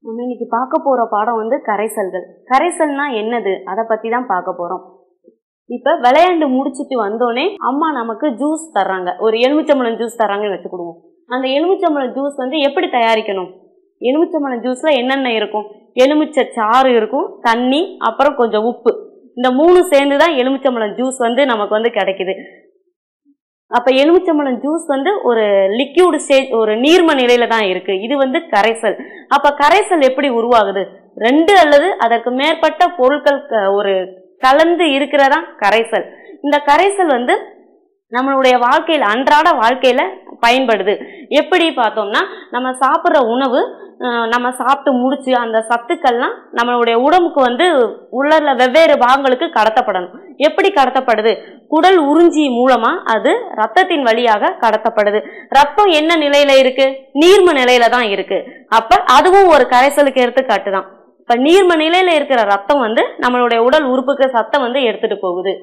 நம்ம இன்னைக்கு பார்க்க போற பாடம் வந்து கரைசல்கள். கரைசல்னா என்னது அதை பத்தி தான் பார்க்க போறோம். இப்ப விளையாண்டு முடிச்சிட்டு வந்தோடனே அம்மா நமக்கு ஜூஸ் தர்றாங்க, ஒரு எலுமிச்சம்பழம் ஜூஸ் தர்றாங்கன்னு வச்சுக்கிடுவோம். அந்த எலுமிச்சம்பழம் ஜூஸ் வந்து எப்படி தயாரிக்கணும்? எலுமிச்சம்பழம் ஜூஸ்ல என்னென்ன இருக்கும்? எலுமிச்சை சாறு இருக்கும், தண்ணி, அப்புறம் கொஞ்சம் உப்பு. இந்த மூணு சேர்ந்துதான் எலுமிச்சம்பழம் ஜூஸ் வந்து நமக்கு வந்து கிடைக்குது. அப்ப எலுமிச்சம்பழம் ஜூஸ் வந்து ஒரு லிக்யூட் ஸ்டேஜ், ஒரு நீர்ம நிலையில தான் இருக்கு. இது வந்து கரைசல். அப்ப கரைசல் எப்படி உருவாகுது? ரெண்டு அல்லது அதற்கு மேற்பட்ட பொருட்கள் ஒரு கலந்து இருக்கிறதா கரைசல். இந்த கரைசல் வந்து நம்மளுடைய வாழ்க்கையில, அன்றாட வாழ்க்கையில பயன்படுது. எப்படி பார்த்தோம்னா, நம்ம சாப்பிட்ற உணவு நம்ம சாப்பிட்டு முடிச்சு அந்த சத்துக்கள்லாம் நம்மளுடைய உடம்புக்கு வந்து உள்ள வெவ்வேறு பாகங்களுக்கு கடத்தப்படணும். எப்படி கடத்தப்படுது? குடல் உறிஞ்சி மூலமா அது ரத்தத்தின் வழியாக கடத்தப்படுது. ரத்தம் என்ன நிலையில இருக்கு? நீர்ம நிலையில தான் இருக்கு. அப்ப அதுவும் ஒரு கரைசலுக்கு எடுத்துக்காட்டு தான். இப்ப நீர்ம நிலையில இருக்கிற ரத்தம் வந்து நம்மளுடைய உடல் உறுப்புக்கு சத்தம் வந்து எடுத்துட்டு போகுது.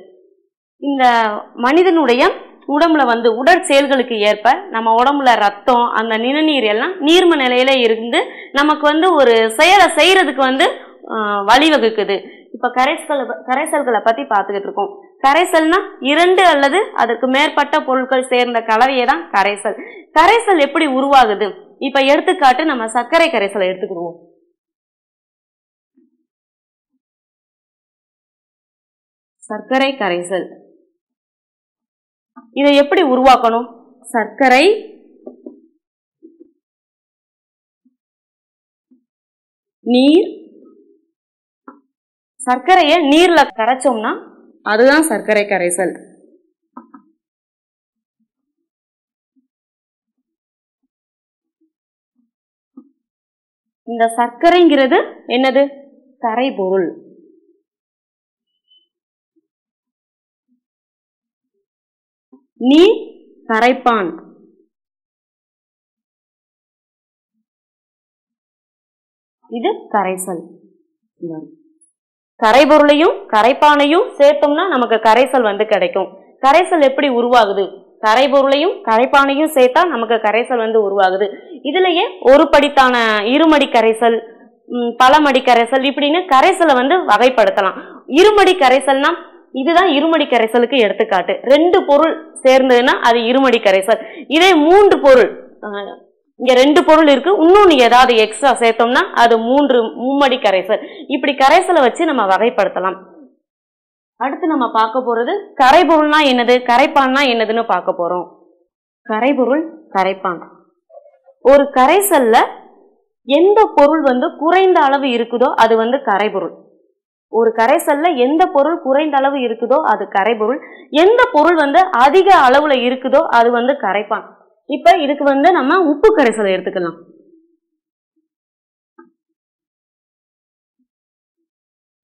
இந்த மனிதனுடைய உடம்புல வந்து உடற் செயல்களுக்கு ஏற்ப நம்ம உடம்புல ரத்தம், அந்த நிணநீர் எல்லாம் நீர்ம நிலையில இருந்து நமக்கு வந்து ஒரு செயலை செய்யறதுக்கு வந்து வழிவகுக்குது. இப்ப கரைசல்களை பத்தி பார்த்துக்கிட்டு இருக்கோம். கரைசல்னா இரண்டு அல்லது அதற்கு மேற்பட்ட பொருட்கள் சேர்ந்த கலவையை தான் கரைசல். கரைசல் எப்படி உருவாகுது? இப்ப எடுத்துக்காட்டு நம்ம சர்க்கரை கரைசலை எடுத்துக்கிடுவோம். சர்க்கரை கரைசல் இதை எப்படி உருவாக்கணும்? சர்க்கரை, நீர். சர்க்கரையை நீர்ல கரைச்சோம்னா அதுதான் சர்க்கரை கரைசல். இந்த சர்க்கரைங்கிறது என்னது? கரைபொருள். நீர் கரைப்பான். இது கரைசல். கரைபொருளையும் கரைப்பானையும் சேர்த்தோம்னா நமக்கு கரைசல் வந்து கிடைக்கும். கரைசல் எப்படி உருவாகுது? கரைபொருளையும் கரைப்பானையும் சேர்த்தா நமக்கு கரைசல் வந்து உருவாகுது. இதுலயே ஒரு படித்தான இருமடி கரைசல், பலமடி கரைசல், இப்படின்னு கரைசலை வந்து வகைப்படுத்தலாம். இருமடி கரைசல்னா இதுதான் இருமடி கரைசலுக்கு எடுத்துக்காட்டு. ரெண்டு பொருள் சேர்ந்ததுன்னா அது இருமடி கரைசல். இதே மூன்று பொருள், இங்க ரெண்டு பொருள் இருக்கு, இன்னொன்னு ஏதாவது எக்ஸ்ட்ரா சேர்த்தோம்னா அது மும்மடி கரைசல். இப்படி கரைசலை வச்சு நம்ம வகைப்படுத்தலாம். அடுத்து நம்ம பார்க்க போறது கரைபொருள்னா என்னது, கரைப்பான்னா என்னதுன்னு பார்க்க போறோம். கரைபொருள், கரைப்பான். ஒரு கரைசல்ல எந்த பொருள் வந்து குறைந்த அளவு இருக்குதோ அது வந்து கரைபொருள். ஒரு கரைசல்ல எந்த பொருள் குறைந்த அளவு இருக்குதோ அது கரைபொருள். எந்த பொருள் வந்து அதிக அளவுல இருக்குதோ அது வந்து கரைப்பான். இப்ப இதுக்கு வந்து நம்ம உப்பு கரைசலை எடுத்துக்கலாம்.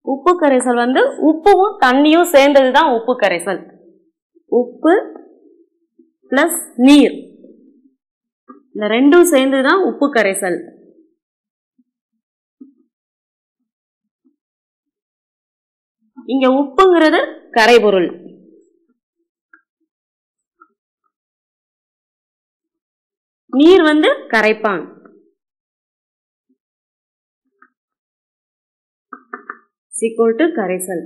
உப்பு கரைசல் வந்து உப்பும் தண்ணியும் சேர்ந்ததுதான் உப்பு கரைசல். உப்பு பிளஸ் நீர், இந்த ரெண்டும் சேர்ந்ததுதான் உப்பு கரைசல். இங்க உப்புங்கிறது கரைபொருள், நீர் வந்து கரைப்பான். equal to கரைசல்.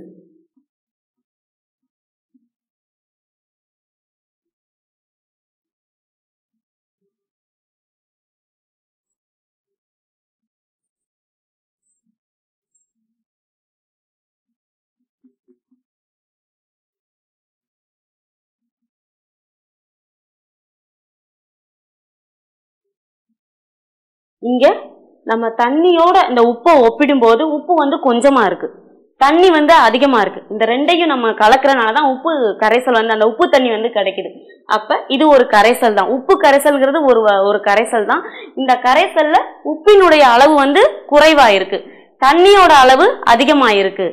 இங்க நம்ம தண்ணியோட இந்த உப்பை ஒப்பிடும் போது உப்பு வந்து கொஞ்சமா இருக்கு, தண்ணி வந்து அதிகமா இருக்கு. இந்த ரெண்டையும் நம்ம கலக்கிறனாலதான் உப்பு கரைசல் வந்து அந்த உப்பு தண்ணி வந்து கிடைக்குது. அப்ப இது ஒரு கரைசல் தான். உப்பு கரைசல்ங்கிறது ஒரு கரைசல் தான். இந்த கரைசல்ல உப்பினுடைய அளவு வந்து குறைவா இருக்கு, தண்ணியோட அளவு அதிகமா இருக்கு.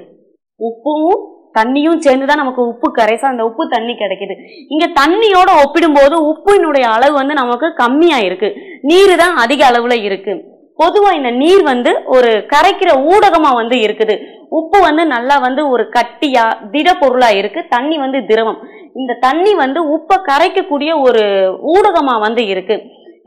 உப்பும் தண்ணியும் சேர்ந்துதான் நமக்கு உப்பு கரைசல், அந்த உப்பு தண்ணி கிடைக்குது. இங்க தண்ணியோட ஒப்பிடும் போது உப்பினுடைய அளவு வந்து நமக்கு கம்மியா இருக்கு, நீர் தான் அதிக அளவுல இருக்கு. பொதுவா இந்த நீர் வந்து ஒரு கரைக்கிற ஊடகமா வந்து இருக்குது. உப்பு வந்து நல்லா வந்து ஒரு கட்டியா திட பொருளா இருக்கு, தண்ணி வந்து திரவம். இந்த தண்ணி வந்து உப்பை கரைக்கக்கூடிய ஒரு ஊடகமா வந்து இருக்கு.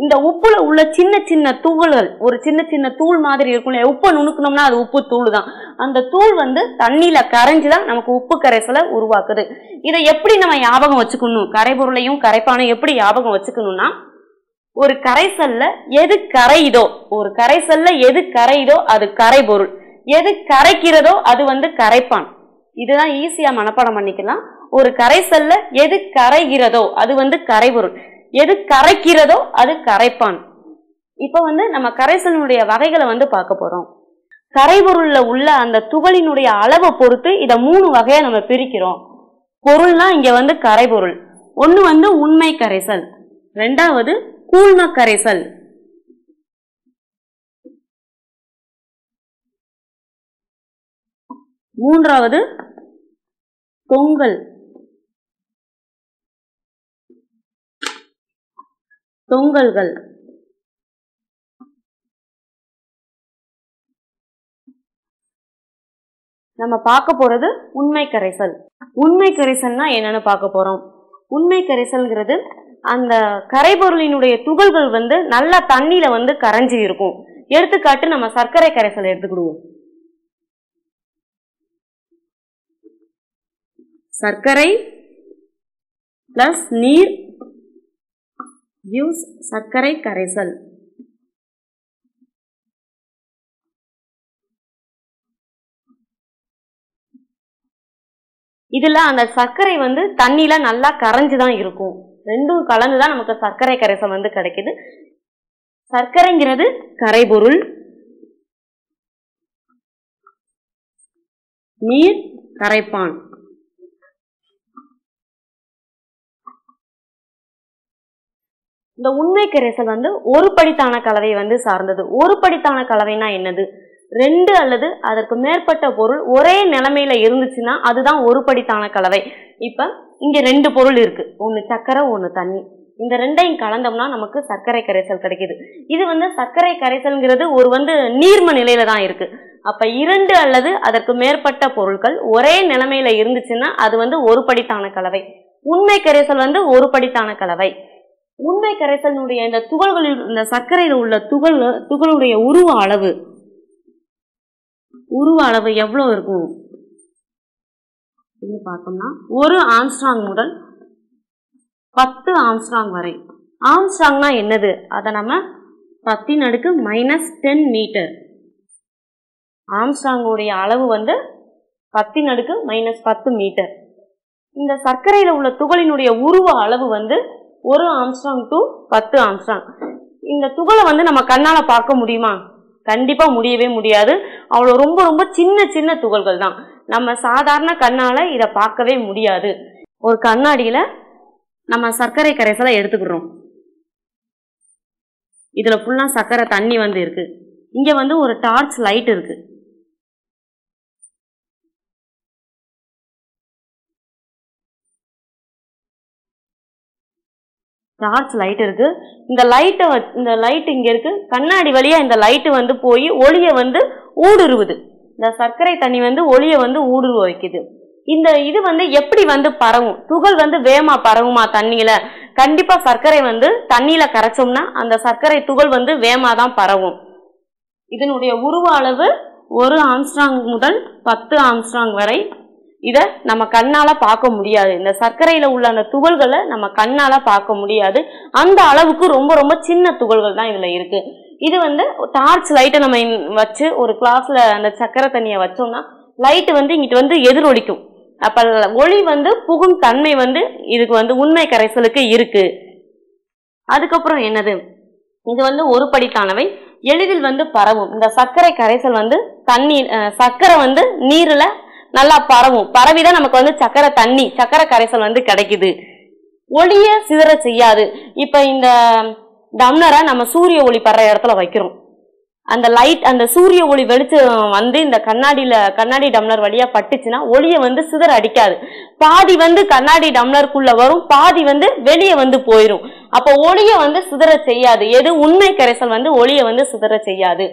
இந்த உப்புல உள்ள சின்ன சின்ன தூள்கள், ஒரு சின்ன சின்ன தூள் மாதிரி இருக்கும். உப்பை நுணுக்கணும்னா அது உப்பு தூள் தான். அந்த தூள் வந்து தண்ணியில கரைஞ்சுதான் நமக்கு உப்பு கரைசலை உருவாக்குது. இதை எப்படி நம்ம ஞாபகம் வச்சுக்கணும்? கரைபொருளையும் கரைப்பானையும் எப்படி ஞாபகம் வச்சுக்கணும்னா, ஒரு கரைசல்ல எது கரையுதோ, ஒரு கரைசல்ல எது கரையுதோ அது கரைபொருள், எது கரைக்கிறதோ அது வந்து கரைப்பான். இதுதான் ஈஸியா மனப்பாடம் பண்ணிக்கலாம். ஒரு கரைசல்ல எது கரைகிறதோ அது வந்து கரைபொருள், எது கரைக்கிறதோ அது கரைப்பான். இப்ப வந்து நம்ம கரைசலினுடைய வகைகளை வந்து பார்க்க போறோம். கரைபொருள்ல உள்ள அந்த துகளினுடைய அளவை பொறுத்து இத 3 வகையா நம்ம பிரிக்கிறோம். பொருள்னா இங்க வந்து கரைபொருள். ஒண்ணு வந்து உண்மை கரைசல், ரெண்டாவது கூழ்ம கரைசல், மூன்றாவது தொங்கல், தொங்கல்கள். நம்ம பார்க்க போறது உண்மை கரைசல். உண்மை கரைசல்னா என்னன்னு பார்க்க போறோம். உண்மை கரைசல்ங்கிறது அந்த கரைபொருளினுடைய துகள்கள் வந்து நல்லா தண்ணியில வந்து கரைஞ்சி இருக்கும். எடுத்துக்காட்டு நம்ம சர்க்கரை கரைசல் எடுத்துக்கிடுவோம். சர்க்கரை பிளஸ் நீர் gives சர்க்கரை கரைசல். இதுல அந்த சர்க்கரை வந்து தண்ணியில நல்லா கரைஞ்சுதான் இருக்கும். ரெண்டும் கலந்துதான் நமக்கு சர்க்கரை கரைசல் வந்து கிடைக்குது. சர்க்கரைங்கிறது கரைபொருள், நீர் கரைப்பான். இந்த உண்மை கரைசல் வந்து ஒரு படித்தான கலவை வந்து சார்ந்தது. ஒரு படித்தான கலவைனா என்னது? 2 அல்லது அதற்கு மேற்பட்ட பொருள் ஒரே நிலைமையில இருந்துச்சுன்னா அதுதான் ஒரு படித்தான கலவை. இப்ப இங்க 2 பொருள் இருக்கு, ஒன்னு சர்க்கரை ஒன்னு தண்ணி. இந்த ரெண்டையும் கலந்தோம்னா நமக்கு சர்க்கரை கரைசல் கிடைக்குது. இது வந்து சர்க்கரை கரைசல்ங்கிறது ஒரு வந்து நீர்ம நிலையில தான் இருக்கு. அப்ப 2 அல்லது அதற்கு மேற்பட்ட பொருட்கள் ஒரே நிலைமையில இருந்துச்சுன்னா அது வந்து ஒரு படித்தான கலவை. உண்மை கரைசல் வந்து ஒரு படித்தான கலவை. உண்மை கரைசலுடைய இந்த துகள்களில், இந்த சர்க்கரையில் உள்ள துகளுடைய உருவ அளவு எவ்வளவு இருக்கும் பார்த்தோம்னா 1 ஆம்ஸ்ட்ராங் முதல் 10 ஆம்ஸ்ட்ராங் வரை. ஆம்ஸ்ட்ராங்னா என்னது? அதை நம்ம 10⁻⁻10 மீட்டர். ஆம்ஸ்ட்ராங்குடைய அளவு வந்து 10⁻⁻10 மீட்டர். இந்த சர்க்கரையில உள்ள துகளினுடைய உருவ அளவு வந்து 1 ஆம்ஸ்ட்ராங் டு 10 ஆம்ஸ்ட்ராங். இந்த துகளை வந்து நம்ம கண்ணால பார்க்க முடியுமா? கண்டிப்பா முடியவே முடியாது. அவ்வளவு ரொம்ப ரொம்ப சின்ன சின்ன துகள்கள் தான். நம்ம சாதாரண கண்ணால இத பார்க்கவே முடியாது. ஒரு கண்ணாடியில நம்ம சர்க்கரை கரைசலை எடுத்துக்கிறோம். இதுல ஃபுல்லா சர்க்கரை தண்ணி வந்து இருக்கு. இங்க வந்து ஒரு டார்ச் லைட் இருக்கு. டார்ச் லைட் இருக்கு. இந்த லைட் இங்க இருக்கு. கண்ணாடி வழியா இந்த லைட் வந்து போய் ஒளிய வந்து ஊடுருவுது. இந்த சர்க்கரை தண்ணி வந்து ஒளிய வந்து ஊடுருவ வைக்குது. இந்த இது வந்து எப்படி வந்து பரவும்? துகள் வந்து வேகமா பரவுமா தண்ணியில? கண்டிப்பா சர்க்கரை வந்து தண்ணியில கரைச்சோம்னா அந்த சர்க்கரை துகள் வந்து வேகமா தான் பரவும். இதனுடைய உருவ அளவு 1 ஆம்ஸ்ட்ராங் முதல் 10 ஆம்ஸ்ட்ராங் வரை. இத நம்ம கண்ணால பார்க்க முடியாது. இந்த சர்க்கரையில உள்ள அந்த துகள்களை நம்ம கண்ணால பார்க்க முடியாது. அந்த அளவுக்கு ரொம்ப ரொம்ப சின்ன துகள்கள் தான் இதுல இருக்கு. இது வந்து டார்ச் லைட்டை நம்ம வச்சு ஒரு கிளாஸ்ல அந்த சர்க்கரை தண்ணியை வச்சோம்னா லைட் வந்து இங்கிட்டு வந்து எதிரொலிக்கும். அப்ப ஒளி வந்து புகும் தன்மை வந்து இதுக்கு வந்து உண்மை கரைசலுக்கு இருக்கு. அதுக்கப்புறம் என்னது? இது வந்து ஒரு படித்தானவை, எளிதில் வந்து பரவும். இந்த சர்க்கரை கரைசல் வந்து சர்க்கரை வந்து நீர்ல நல்லா பரவும். பரவிதான் நமக்கு வந்து சர்க்கரை கரைசல் வந்து கிடைக்குது. ஒளிய சிதற செய்யாது. இப்ப இந்த டம்ளரை நம்ம சூரிய ஒளி படுற இடத்துல வைக்கிறோம். அந்த சூரிய ஒளி வெளிச்சம் வந்து இந்த கண்ணாடி டம்ளர் வழியா பட்டுச்சுன்னா ஒளிய வந்து சிதற அடிக்காது. பாதி வந்து கண்ணாடி டம்ளருக்குள்ள வரும், பாதி வந்து வெளியே வந்து போயிரும். அப்ப ஒளிய வந்து சிதற செய்யாது. எது? உண்மை கரைசல் வந்து ஒளிய வந்து சிதற செய்யாது.